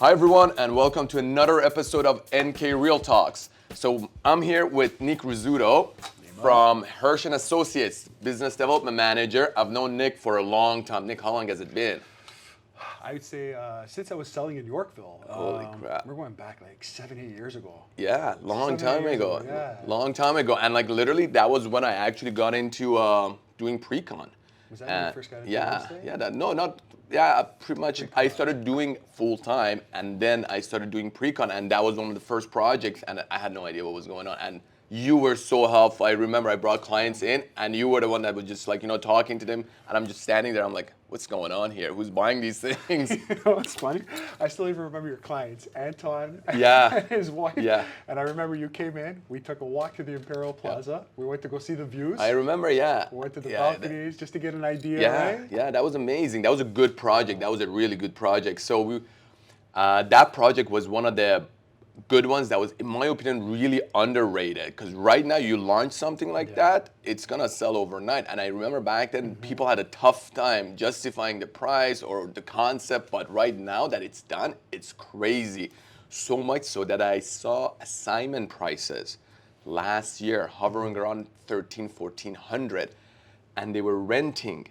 Hi everyone, and welcome to another episode of NK Real Talks. So I'm here with Nick Rizzuto from Hirsch & Associates, Business Development Manager. I've known Nick for a long time. Nick, how long has it been? I would say since I was selling in Yorkville. Holy crap. We're going back like 7-8 years ago. Yeah, long 7, 8 time years ago. ago, yeah. Long time ago. And like literally that was when I actually got into doing pre-con. Was that when you first got into real estate? Pretty much. I started doing full time, and then I started doing pre-con, and that was one of the first projects, and I had no idea what was going on. And you were so helpful. I remember I brought clients in, and you were the one that was just like, talking to them, and I'm just standing there. I'm like, what's going on here? Who's buying these things? You know what's funny? I still even remember your clients, Anton Yeah. and his wife. Yeah. And I remember you came in, we took a walk to the Imperial Plaza. We went to go see the views. I remember, yeah. We went to the Yeah, balconies just to get an idea, Yeah, right? yeah, that was amazing. That was a good project. That was a really good project. So that project was one of the good ones that was, in my opinion, really underrated. Because right now, you launch something like that, it's gonna sell overnight. And I remember back then, people had a tough time justifying the price or the concept. But right now that it's done, it's crazy. So much so that I saw assignment prices last year hovering around 1,300, 1,400, and they were renting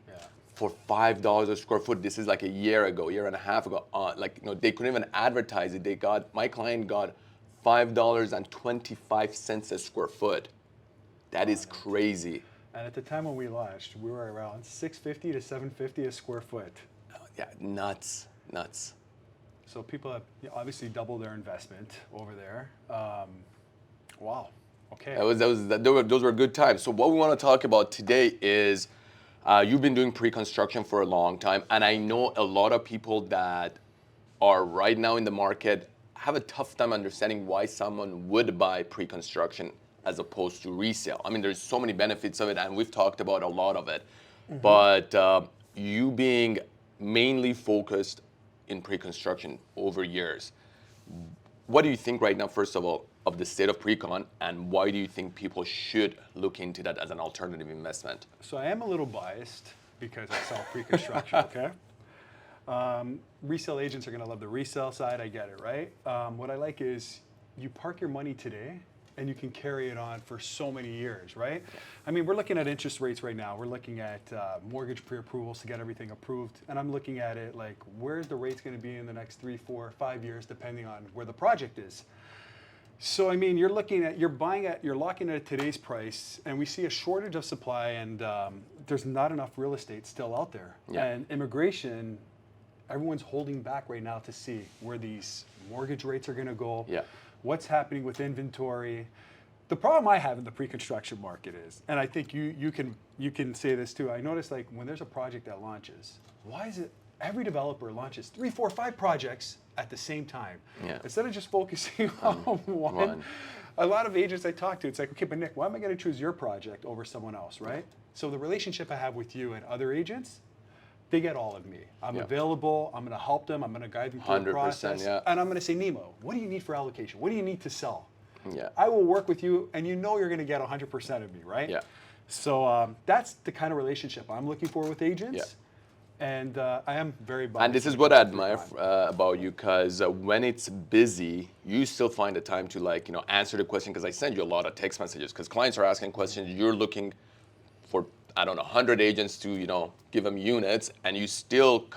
for $5 a square foot. This is like a year and a half ago. They couldn't even advertise it. My client got $5.25 a square foot. That is crazy. And at the time when we launched, we were around $650 to $750 a square foot. Yeah, nuts. So people have obviously doubled their investment over there. Wow. Okay. Those were good times. So what we want to talk about today is you've been doing pre-construction for a long time, and I know a lot of people that are right now in the market have a tough time understanding why someone would buy pre-construction as opposed to resale. I mean, there's so many benefits of it, and we've talked about a lot of it. But you being mainly focused in pre-construction over years, what do you think right now, first of all, of the state of pre-con, and why do you think people should look into that as an alternative investment? So I am a little biased because I sell pre-construction, okay? Resale agents are gonna love the resale side, I get it, right? What I like is you park your money today and you can carry it on for so many years, right? I mean, we're looking at interest rates right now. We're looking at mortgage pre-approvals to get everything approved. And I'm looking at it like, where's the rates gonna be in the next 3, 4, 5 years, depending on where the project is. So, I mean, you're looking at, you're locking at today's price, and we see a shortage of supply, and there's not enough real estate still out there. Yeah. And immigration, everyone's holding back right now to see where these mortgage rates are gonna go, what's happening with inventory. The problem I have in the pre-construction market is, and I think you can say this too, I notice like when there's a project that launches, why is it every developer launches 3, 4, 5 projects at the same time? Instead of just focusing on one. A lot of agents I talk to, it's like, okay, but Nick, why am I gonna choose your project over someone else, right? So the relationship I have with you and other agents, they get all of me. I'm available, I'm gonna help them, I'm gonna guide them through the process. And I'm gonna say, Nima, what do you need for allocation? What do you need to sell? I will work with you, and you know you're gonna get 100% of me, right? So that's the kind of relationship I'm looking for with agents. And I am very biased. And this is what I admire about you, because when it's busy, you still find the time to answer the question, because I send you a lot of text messages, because clients are asking questions, you're looking for, 100 agents to, give them units, and you still,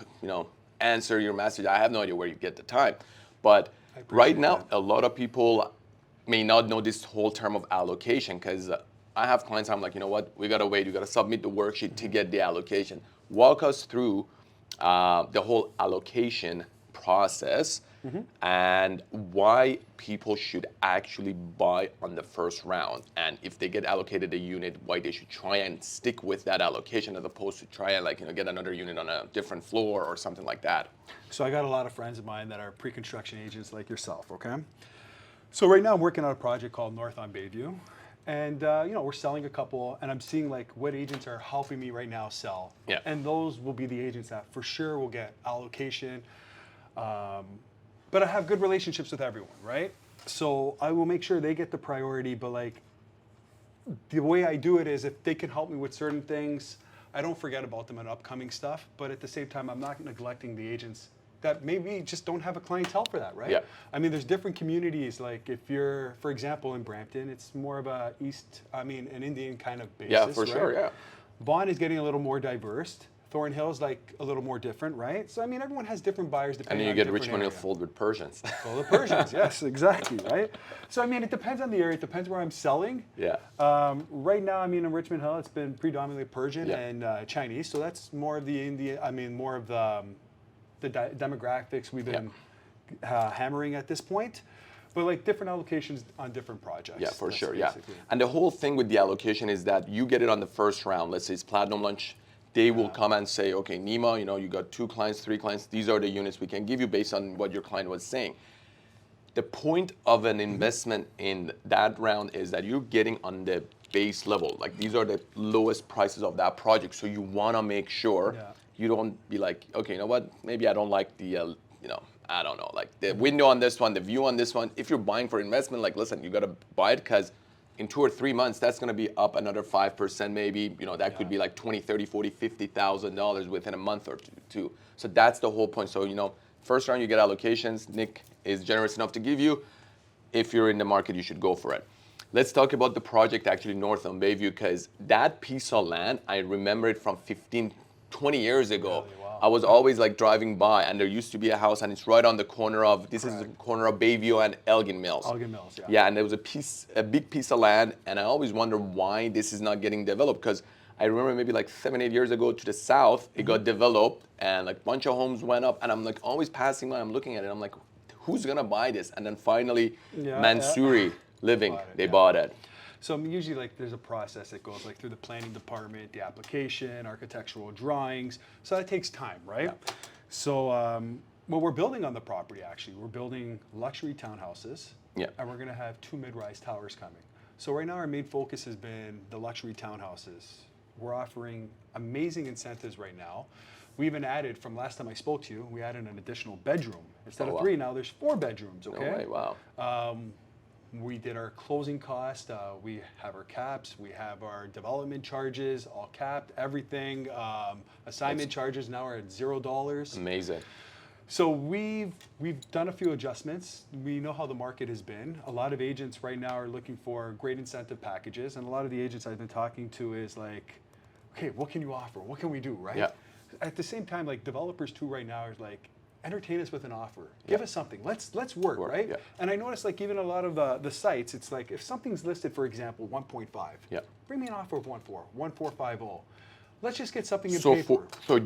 answer your message. I have no idea where you get the time. But right now, a lot of people may not know this whole term of allocation, because I have clients, I'm like, you know what, we gotta wait, you gotta submit the worksheet to get the allocation. Walk us through the whole allocation process and why people should actually buy on the first round. And if they get allocated a unit, why they should try and stick with that allocation as opposed to try and get another unit on a different floor or something like that. So I got a lot of friends of mine that are pre-construction agents like yourself, okay? So right now I'm working on a project called North on Bayview. And we're selling a couple, and I'm seeing like what agents are helping me right now sell. And those will be the agents that for sure will get allocation. But I have good relationships with everyone, right? So I will make sure they get the priority, but like the way I do it is if they can help me with certain things, I don't forget about them in upcoming stuff, but at the same time, I'm not neglecting the agents that maybe just don't have a clientele for that, right? Yeah. I mean, there's different communities. Like if you're, for example, in Brampton, it's more of an Indian kind of basis, Yeah, for right? sure, yeah. Vaughan is getting a little more diverse. Thornhill's like a little more different, right? So I mean, everyone has different buyers depending on And then you get different Richmond area. filled with Persians. Full of Persians, yes, exactly, right? So I mean, it depends on the area. It depends where I'm selling. Yeah. Right now, I mean, in Richmond Hill, it's been predominantly Persian Yeah. and Chinese. So that's more of the Indian. I mean, more of the demographics we've been hammering at this point. But like different allocations on different projects. Yeah, for That's sure, yeah. basically- And the whole thing with the allocation is that you get it on the first round. Let's say it's Platinum Lunch. They will come and say, okay, Nima, you got 2 clients, 3 clients. These are the units we can give you based on what your client was saying. The point of an investment in that round is that you're getting on the base level. Like these are the lowest prices of that project. So you want to make sure you don't be like, okay, you know what? Maybe I don't like the, I don't know, like the window on this one, the view on this one. If you're buying for investment, like, listen, you got to buy it because in 2 or 3 months, that's going to be up another 5% maybe. That could be like $20, $30, $40, $50,000 within a month or two. So that's the whole point. So, first round you get allocations. Nick is generous enough to give you. If you're in the market, you should go for it. Let's talk about the project actually north on Bayview, because that piece of land, I remember it from 15, 20 years ago. Really? Wow. I was always like driving by, and there used to be a house, and it's right on the corner of, this is the Correct. corner of Bayview and Elgin Mills. Elgin Mills, yeah. Yeah, and there was a big piece of land, and I always wonder why this is not getting developed, because I remember maybe like 7, 8 years ago to the south, it got developed, and like a bunch of homes went up, and I'm like always passing by, I'm looking at it, I'm like, who's gonna buy this? And then finally, Mansouri Living, they bought it. So I mean, usually like there's a process that goes like through the planning department, the application, architectural drawings. So that takes time, right? Yeah. So well, we're building on the property actually. We're building luxury townhouses. Yeah. And we're gonna have 2 mid-rise towers coming. So right now our main focus has been the luxury townhouses. We're offering amazing incentives right now. We even added, from last time I spoke to you, we added an additional bedroom. Instead of 3, now there's 4 bedrooms, okay? No way, wow. We did our closing cost. We have our caps. We have our development charges, all capped, everything. Assignment charges now are at $0. Amazing. So we've done a few adjustments. We know how the market has been. A lot of agents right now are looking for great incentive packages, and a lot of the agents I've been talking to is like, okay, what can you offer? What can we do, right? Yeah. At the same time, like developers too right now are like, entertain us with an offer. Give us something. Let's work, right? Yeah. And I noticed like even a lot of the sites, it's like if something's listed, for example, 1.5, bring me an offer of 1.4, 1.450. Let's just get something in paper. So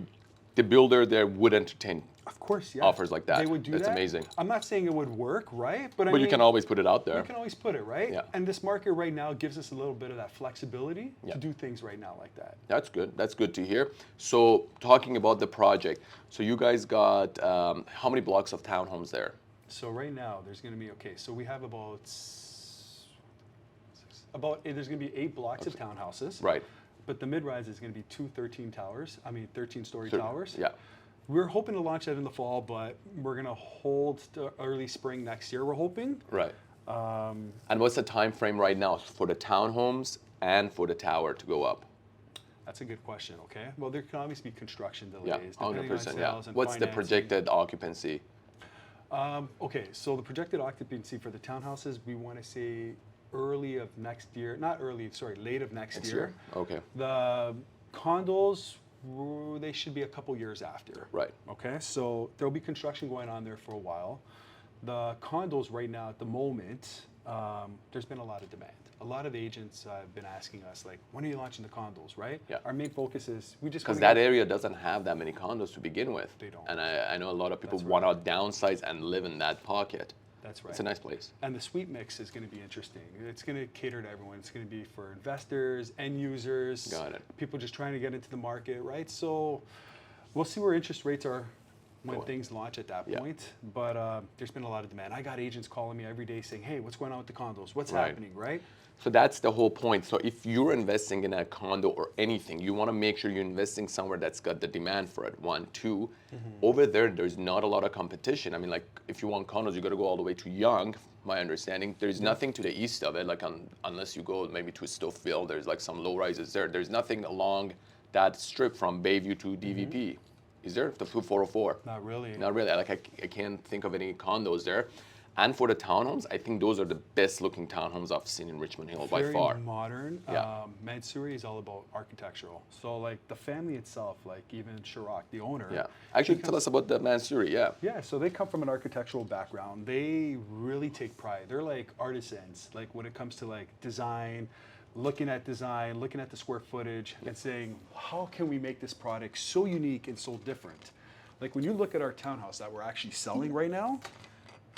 the builder there would entertain Of course, yeah. offers like that. They would do That's that. amazing. I'm not saying it would work, right? But I But mean, you can always put it out there. you can always put it, right? Yeah. And this market right now gives us a little bit of that flexibility Yeah. to do things right now like that. That's good. That's good to hear. So talking about the project, so you guys got how many blocks of townhomes there? So right now there's going to be, okay, so we have there's going to be 8 blocks of townhouses. Right. But the mid-rise is going to be 2 13-story towers. Yeah. We're hoping to launch that in the fall, but we're going to hold to early spring next year, we're hoping. Right. And what's the time frame right now for the townhomes and for the tower to go up? That's a good question, okay? Well, there can obviously be construction Yeah, delays, depending 100%. on Yeah. sales and What's the financing. projected occupancy? Okay, so the projected occupancy for the townhouses, we want to say late of next year. Next year. Okay. The condos, they should be a couple years after. Right. Okay, so there'll be construction going on there for a while. The condos right now at the moment, there's been a lot of demand. A lot of agents have been asking us, like, when are you launching the condos, right? Yeah. Our main focus is, we just Because wanna that get- area doesn't have that many condos to begin with. They don't. And I know a lot of people That's want right. to downsize and live in that pocket. That's right. It's a nice place. And the suite mix is going to be interesting. It's going to cater to everyone. It's going to be for investors, end users, Got it. people just trying to get into the market, right? So we'll see where interest rates are when Cool. things launch at that Yeah. point. But there's been a lot of demand. I got agents calling me every day saying, hey, what's going on with the condos? What's Right. happening, right? So that's the whole point. So if you're investing in a condo or anything, you want to make sure you're investing somewhere that's got the demand for it. 1, 2, over there's not a lot of competition. I mean, like if you want condos, you got to go all the way to Yonge. My understanding, there's nothing to the east of it. Like unless you go maybe to Stouffville, there's like some low rises there. There's nothing along that strip from Bayview to DVP. Is there the 404? Not really. Not really. Like I can't think of any condos there. And for the townhomes, I think those are the best looking townhomes I've seen in Richmond Hill by far. Very modern. Yeah. Mansouri is all about architectural. So like the family itself, like even Chirac, the owner. Yeah. Actually, tell us about the Mansouri. Yeah. Yeah, so they come from an architectural background. They really take pride. They're like artisans, like when it comes to like design, looking at the square footage and saying, how can we make this product so unique and so different? Like when you look at our townhouse that we're actually selling right now,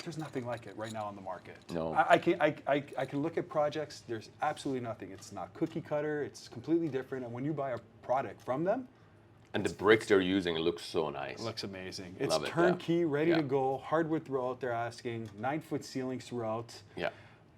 there's nothing like it right now on the market. No. I can look at projects, there's absolutely nothing. It's not cookie cutter, it's completely different. And when you buy a product from them, and the brick they're using, it looks so nice. it looks amazing. It's Love it, turnkey, ready Yeah. to go, hardwood throughout, they're asking, 9-foot ceilings throughout. Yeah.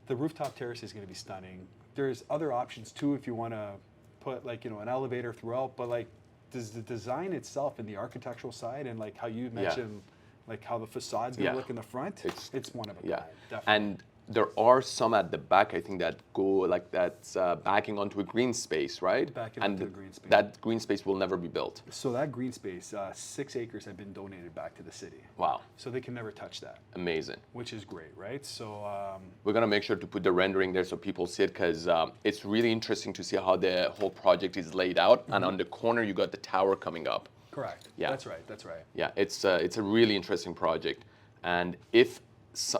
The rooftop terrace is gonna be stunning. There's other options too if you wanna put like, an elevator throughout, but like, does the design itself and the architectural side and like how you mentioned, like how the facade's gonna Yeah. look in the front, it's one of a Yeah. kind, definitely. And there are some at the back, I think, that go like that's backing onto a green space, right? Backing and onto a green space. That green space will never be built. So that green space, 6 acres have been donated back to the city. Wow. So they can never touch that, Amazing. which is great, right? So We're gonna make sure to put the rendering there so people see it because it's really interesting to see how the whole project is laid out. And on the corner, you got the tower coming up. correct. Yeah. That's right. That's right. Yeah, it's a really interesting project, and it's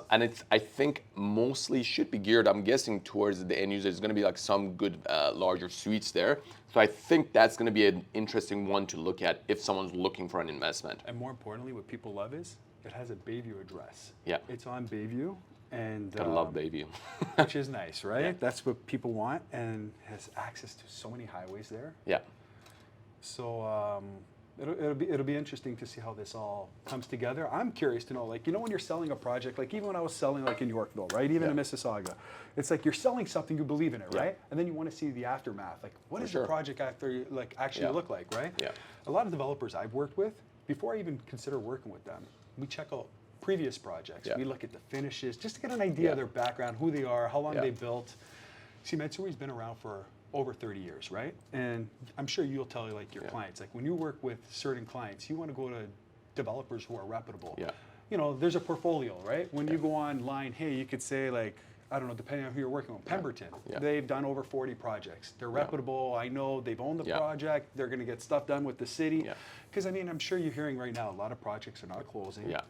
I think mostly should be geared. I'm guessing towards the end user. There's going to be like some good larger suites there. So I think that's going to be an interesting one to look at if someone's looking for an investment. And more importantly, what people love is it has a Bayview address. Yeah. It's on Bayview, and I love Bayview. which is nice, right? Yeah. That's what people want, and has access to so many highways there. Yeah, So it'll be interesting to see how this all comes together. I'm curious to know, like, when you're selling a project, like even when I was selling like in Yorkville, right? Even in Mississauga, it's like you're selling something, you believe in it, Yeah. right? And then you want to see the aftermath. Like, what does sure. the project after like actually Yeah. look like, right? Yeah. A lot of developers I've worked with, before I even consider working with them, we check out previous projects. Yeah. We look at the finishes, just to get an idea of their background, who they are, how long Yeah. they built. See, Mansouri's been around for over 30 years, right? And I'm sure you'll tell like your clients, like when you work with certain clients, you want to go to developers who are reputable. Yeah. There's a portfolio, right? When you go online, hey, you could say like, I don't know, depending on who you're working with, Pemberton. Yeah. They've done over 40 projects. They're reputable. I know they've owned the Yeah. project. They're going to get stuff done with the city. Yeah. Because I'm sure you're hearing right now, a lot of projects are not closing. Yeah.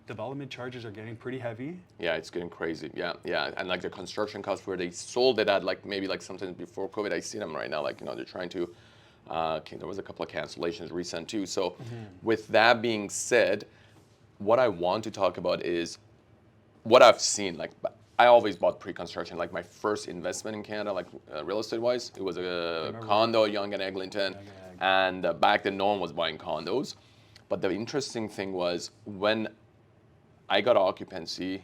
Development charges are getting pretty heavy. Yeah, it's getting crazy. Yeah, yeah, and like the construction costs where they sold it at like maybe like sometimes before COVID, I see them right now. Like they're trying to. There was a couple of cancellations recent too. So, with that being said, what I want to talk about is what I've seen. Like I always bought pre-construction. Like my first investment in Canada, like real estate wise, it was a condo, Yonge and Eglinton, and back then no one was buying condos. But the interesting thing was when I got occupancy,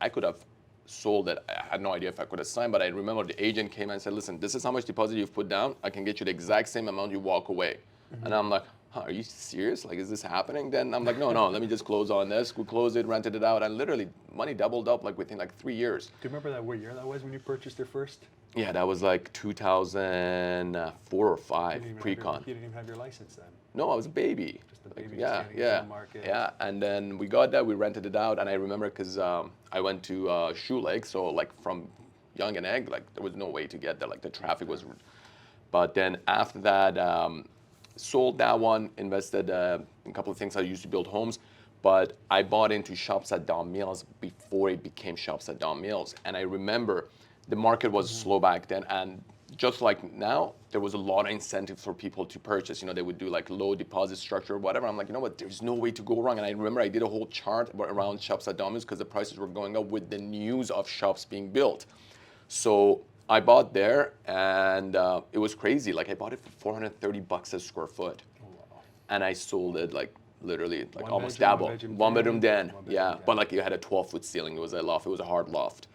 I could have sold it. I had no idea if I could have signed, but I remember the agent came and said, listen, this is how much deposit you've put down. I can get you the exact same amount you walk away. And I'm like, are you serious? Like, is this happening? Then I'm like, no, let me just close on this. We closed it, rented it out, and literally money doubled up like within like 3 years. Do you remember what year that was when you purchased your first? Yeah, that was like 2004 or 5, pre-con. You didn't even have your license then. No, I was a baby. Just a baby Yeah, just getting yeah, into the market. yeah. And then we got that, we rented it out, and I remember because I went to Shoe Lake, so like from Yonge and Egg, like there was no way to get there, like the traffic was. But then after that, sold that one, invested in a couple of things. I used to build homes, but I bought into Shops at Don Mills before it became Shops at Don Mills, and I remember the market was slow back then, and just like now, there was a lot of incentives for people to purchase. They would do like low deposit structure or whatever. I'm like, you know what, there's no way to go wrong. And I remember I did a whole chart around Shops at Don Mills because the prices were going up with the news of shops being built. So I bought there, and it was crazy. Like I bought it for $430 a square foot. Oh, wow. And I sold it like literally like One almost bedroom, double. one One bedroom bedroom den, one bedroom yeah. den. But like you had a 12-foot ceiling. It was a loft. It was a hard loft.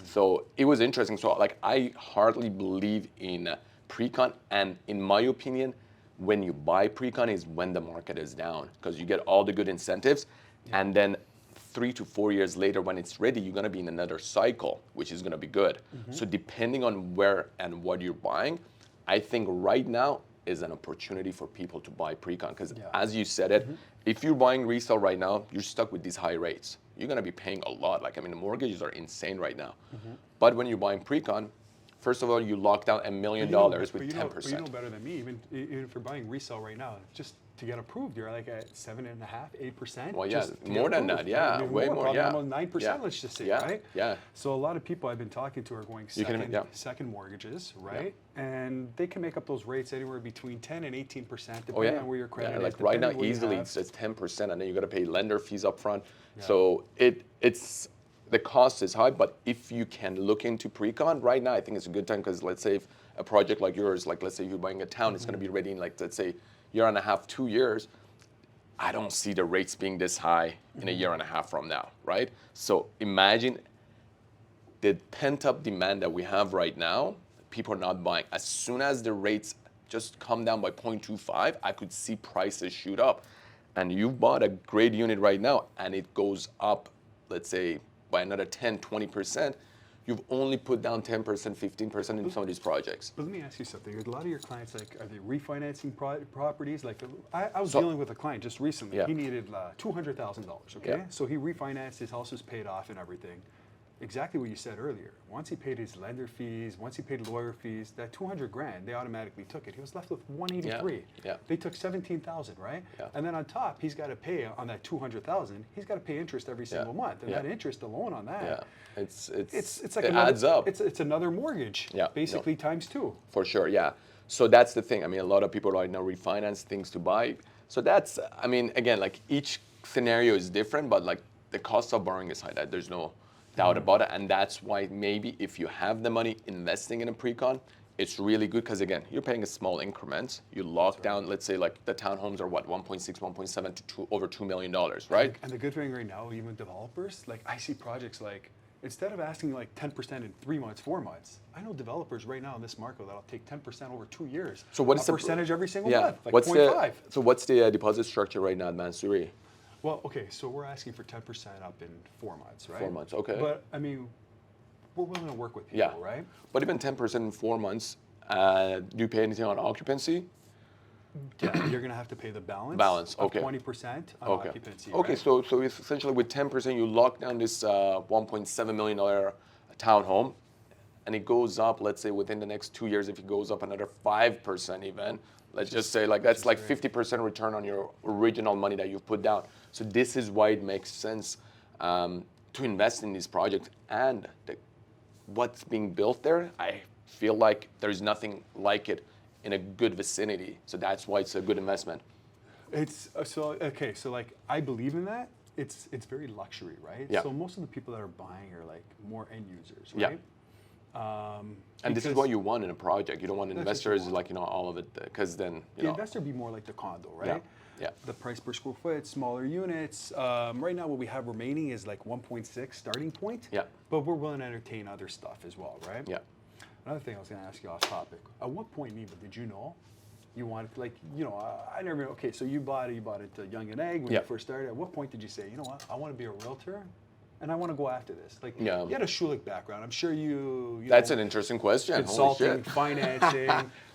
So it was interesting. So like I hardly believe in pre-con, and in my opinion, when you buy pre-con is when the market is down because you get all the good incentives, and then 3 to 4 years later when it's ready, you're gonna be in another cycle, which is gonna be good. So depending on where and what you're buying, I think right now is an opportunity for people to buy pre-con. Because as you said it, if you're buying resale right now, you're stuck with these high rates. You're going to be paying a lot. Like, I mean, the mortgages are insane right now. But when you're buying pre-con, first of all, you lock down $1 million with 10%. But you know better than me. Even if you're buying resale right now, just to get approved, you're like at 7.5%, 8%. Well, yeah, more than that. Yeah, I mean, way more. Yeah, almost 9%. Let's just say, right? Yeah. So a lot of people I've been talking to are going second mortgages, right? And they can make up those rates anywhere between 10 and 18%, depending on where your credit is. Like right now, easily it's 10%, and then you got to pay lender fees up front. So it's the cost is high, but if you can look into pre-con right now, I think it's a good time, because let's say if a project like yours, like let's say you're buying a town, it's going to be ready in, like, let's say, year and a half, 2 years. I don't see the rates being this high in a year and a half from now, right? So imagine the pent-up demand that we have right now. People are not buying. As soon as the rates just come down by 0.25, I could see prices shoot up. And you bought a great unit right now, and it goes up, let's say, by another 10, 20%, you've only put down 10%, 15% in some of these projects. But let me ask you something. A lot of your clients, like, are they refinancing properties? Like, I was dealing with a client just recently. He needed $200,000, okay? So he refinanced, his house was paid off and everything. Exactly what you said earlier. Once he paid his lender fees, once he paid lawyer fees, that 200 grand, they automatically took it. He was left with 183. They took 17,000, right? And then on top, he's got to pay on that 200,000. He's got to pay interest every single month, and that interest alone on that, it's like it adds up. It's another mortgage, basically times 2. For sure, yeah. So that's the thing. I mean, a lot of people right now refinance things to buy. So that's, I mean, again, like each scenario is different, but like the cost of borrowing is high. That there's no doubt about it, and that's why maybe if you have the money investing in a pre-con, it's really good, because again, you're paying a small increment. You lock down, let's say, like the townhomes are what, 1.6, 1.7 to over $2 million, right? And the good thing right now, even developers, like I see projects like, instead of asking like 10% in 3 months, 4 months, I know developers right now in this market that'll take 10% over 2 years. So what's the percentage every single month? Like what's 0.5. So what's the deposit structure right now at Mansouri? Well, okay, so we're asking for 10% up in 4 months, right? 4 months, okay. But I mean, we're willing to work with people, right? But even 10% in 4 months, do you pay anything on occupancy? Yeah, you're gonna have to pay the balance. Okay. 20% on occupancy. Okay, right? so it's essentially with 10%, you lock down this $1.7 million townhome, and it goes up. Let's say within the next 2 years, if it goes up another 5%, even. Let's just say like that's like 50% return on your original money that you've put down. So this is why it makes sense to invest in these projects, and what's being built there. I feel like there's nothing like it in a good vicinity. So that's why it's a good investment. It's so okay. So like I believe in that. It's very luxury, right? Yeah. So most of the people that are buying are like more end users, right? And this is what you want in a project. You don't want investors like, all of it, because then, the investor be more like the condo, right? Yeah. The price per square foot, smaller units. Right now what we have remaining is like 1.6 starting point. Yeah. But we're willing to entertain other stuff as well, right? Yeah. Another thing I was going to ask you off topic. At what point, Nima, did you know you wanted, like, I never, okay, so you bought it young and egg when you first started. At what point did you say, you know what, I want to be a realtor? And I want to go after this. Like, you had a Schulich background. I'm sure you That's an interesting question. Consulting, financing.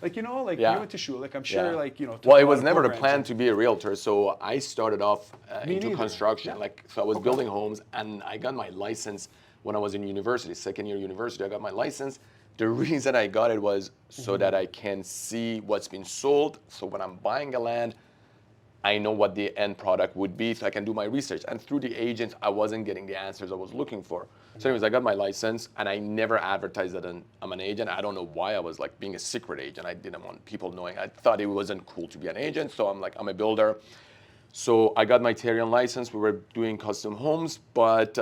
Like, you went to Schulich. I'm sure, Well, it was never the plan to be a realtor. So I started off into construction. So I was building homes, and I got my license when I was in university, second year university. I got my license. The reason I got it was so that I can see what's been sold. So when I'm buying a land, I know what the end product would be, so I can do my research. And through the agents, I wasn't getting the answers I was looking for. So anyways, I got my license, and I never advertised that I'm an agent. I don't know why I was like being a secret agent. I didn't want people knowing. I thought it wasn't cool to be an agent, so I'm like, I'm a builder. So I got my Tyrion license. We were doing custom homes, but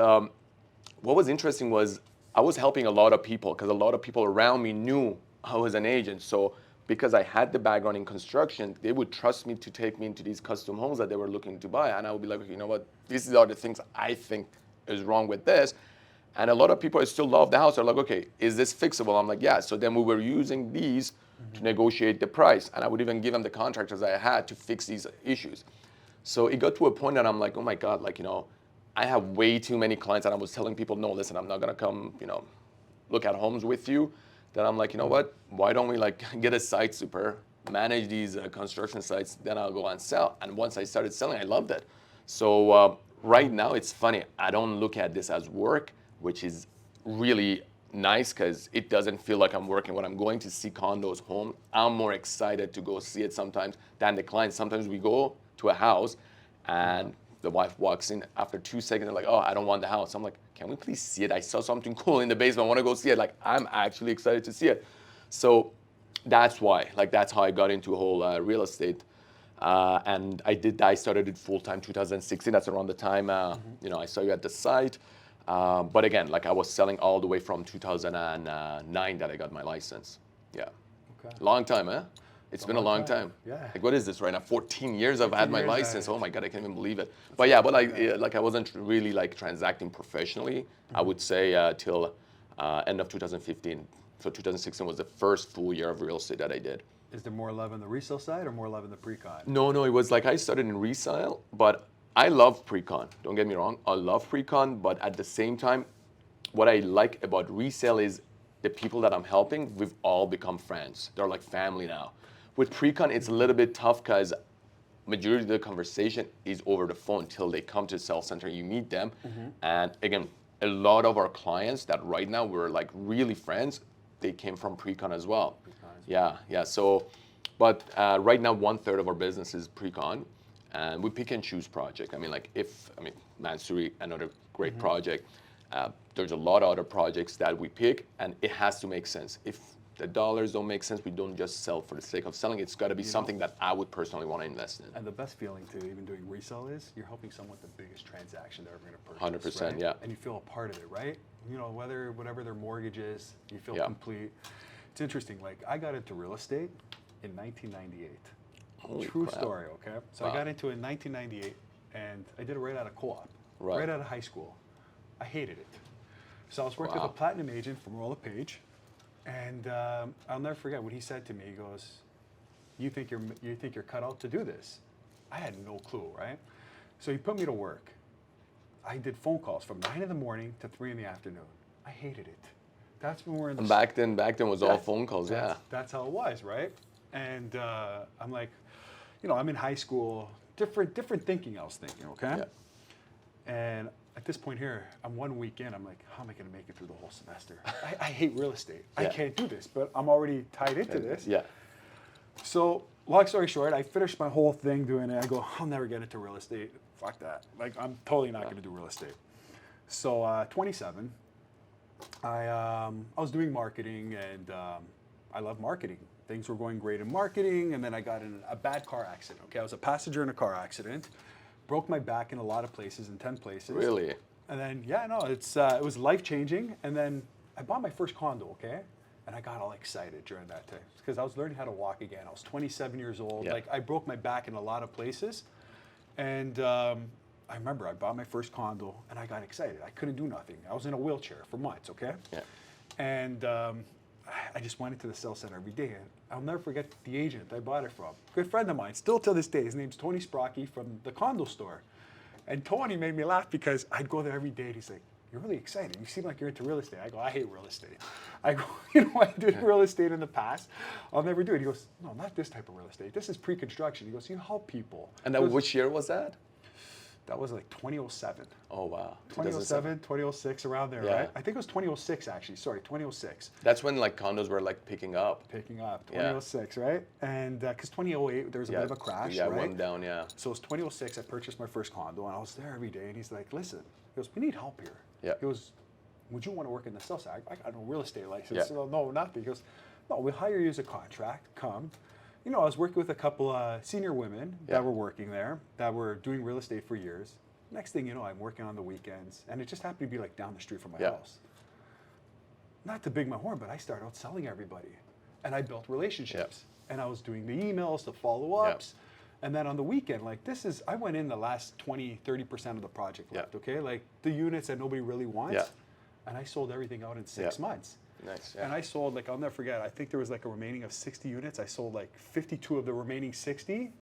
what was interesting was I was helping a lot of people, because a lot of people around me knew I was an agent. So because I had the background in construction, they would trust me to take me into these custom homes that they were looking to buy. And I would be like, you know what, these are the things I think is wrong with this. And a lot of people still love the house. They're like, okay, is this fixable? I'm like, yeah. So then we were using these to negotiate the price. And I would even give them the contractors I had to fix these issues. So it got to a point that I'm like, oh my God, I have way too many clients. And I was telling people, no, listen, I'm not gonna come, look at homes with you. Then I'm like, you know what? Why don't we get a site super manage these construction sites, then I'll go and sell. And once I started selling, I loved it. So right now, it's funny. I don't look at this as work, which is really nice because it doesn't feel like I'm working. When I'm going to see condos home, I'm more excited to go see it sometimes than the client. Sometimes we go to a house and the wife walks in after 2 seconds and like, oh, I don't want the house. I'm like, can we please see it? I saw something cool in the basement. I want to go see it. Like, I'm actually excited to see it. So that's why, like, that's how I got into whole real estate. And I started it full time 2016. That's around the time, I saw you at the site. But again, like I was selling all the way from 2009 that I got my license. Yeah. Okay. Long time, huh? It's been a long time. Yeah. Like, what is this right now? 14 years I've had my license. Oh my God, I can't even believe it. But like I wasn't really like transacting professionally, I would say till end of 2015. So 2016 was the first full year of real estate that I did. Is there more love in the resale side or more love in the pre-con? No, it was like I started in resale, but I love pre-con. Don't get me wrong, I love pre-con, but at the same time, what I like about resale is the people that I'm helping, we've all become friends. They're like family now. With pre-con, it's a little bit tough because majority of the conversation is over the phone till they come to the sales center, you meet them. And again, a lot of our clients that right now we're like really friends, they came from pre-con as well. Yeah. So, but right now 1/3 of our business is pre-con, and we pick and choose project. Mansouri, another great project. There's a lot of other projects that we pick, and it has to make sense. If the dollars don't make sense, we don't just sell for the sake of selling. It's got to be something that I would personally want to invest in. And the best feeling too, even doing resale, is you're helping someone with the biggest transaction they're ever going to purchase. 100%, right? yeah. And you feel a part of it, right? Whatever their mortgage is, you feel complete. It's interesting. Like, I got into real estate in 1998. Holy True crap. story, okay? So I got into it in 1998, and I did it right out of co-op, right out of high school. I hated it. So I was working with a platinum agent from Rolla Page, and I'll never forget what he said to me. He goes, "You think you're cut out to do this?" I had no clue, right? So he put me to work. I did phone calls from 9 in the morning to 3 in the afternoon. I hated it. That's when we're in the... Back then was all phone calls, yeah. That's how it was, right? And I'm like, I'm in high school, different thinking I was thinking, okay? Yeah. And at this point here, I'm 1 week in, I'm like, how am I gonna make it through the whole semester? I hate real estate. I can't do this, but I'm already tied into this. Yeah. So, long story short, I finished my whole thing doing it. I go, I'll never get into real estate. Fuck that. Like, I'm totally not gonna do real estate. So, 27, I was doing marketing, and I love marketing. Things were going great in marketing, and then I got in a bad car accident. Okay, I was a passenger in a car accident, broke my back in a lot of places, in 10 places. Really? And then it was life changing. And then I bought my first condo. Okay, and I got all excited during that time because I was learning how to walk again. I was 27 years old. Yeah. Like, I broke my back in a lot of places, and I remember I bought my first condo, and I got excited. I couldn't do nothing. I was in a wheelchair for months, okay? Yeah. And I just went into the sales center every day, and I'll never forget the agent I bought it from. Good friend of mine, still to this day. His name's Tony Sprocky from the condo store. And Tony made me laugh because I'd go there every day, and he's like, "You're really excited. You seem like you're into real estate." I go, "I hate real estate." I go, I did real estate in the past. I'll never do it. He goes, "No, not this type of real estate. This is pre-construction." He goes, "You help people." And then which year was that? That was like 2007. Oh, wow. 2007, 2006, around there, right? I think it was 2006, actually. Sorry, 2006. That's when like condos were like picking up. 2006, right? And because 2008, there was a bit of a crash, right? Right, went down, yeah. So it was 2006, I purchased my first condo, and I was there every day, and he's like, "Listen," he goes, "we need help here." Yeah. He goes, "Would you want to work in the sales side?" I got no real estate license. Yeah. So, no, nothing. He goes, "No, we'll hire you as a contract. Come." I was working with a couple senior women that were working there, that were doing real estate for years. Next thing you know, I'm working on the weekends, and it just happened to be like down the street from my house. Not to big my horn, but I started out selling everybody, and I built relationships, and I was doing the emails, the follow-ups, and then on the weekend, like I went in the last 20, 30% of the project left, okay? Like the units that nobody really wants, and I sold everything out in 6 months. Nice. And I sold, like, I'll never forget, I think there was like a remaining of 60 units. I sold like 52 of the remaining 60.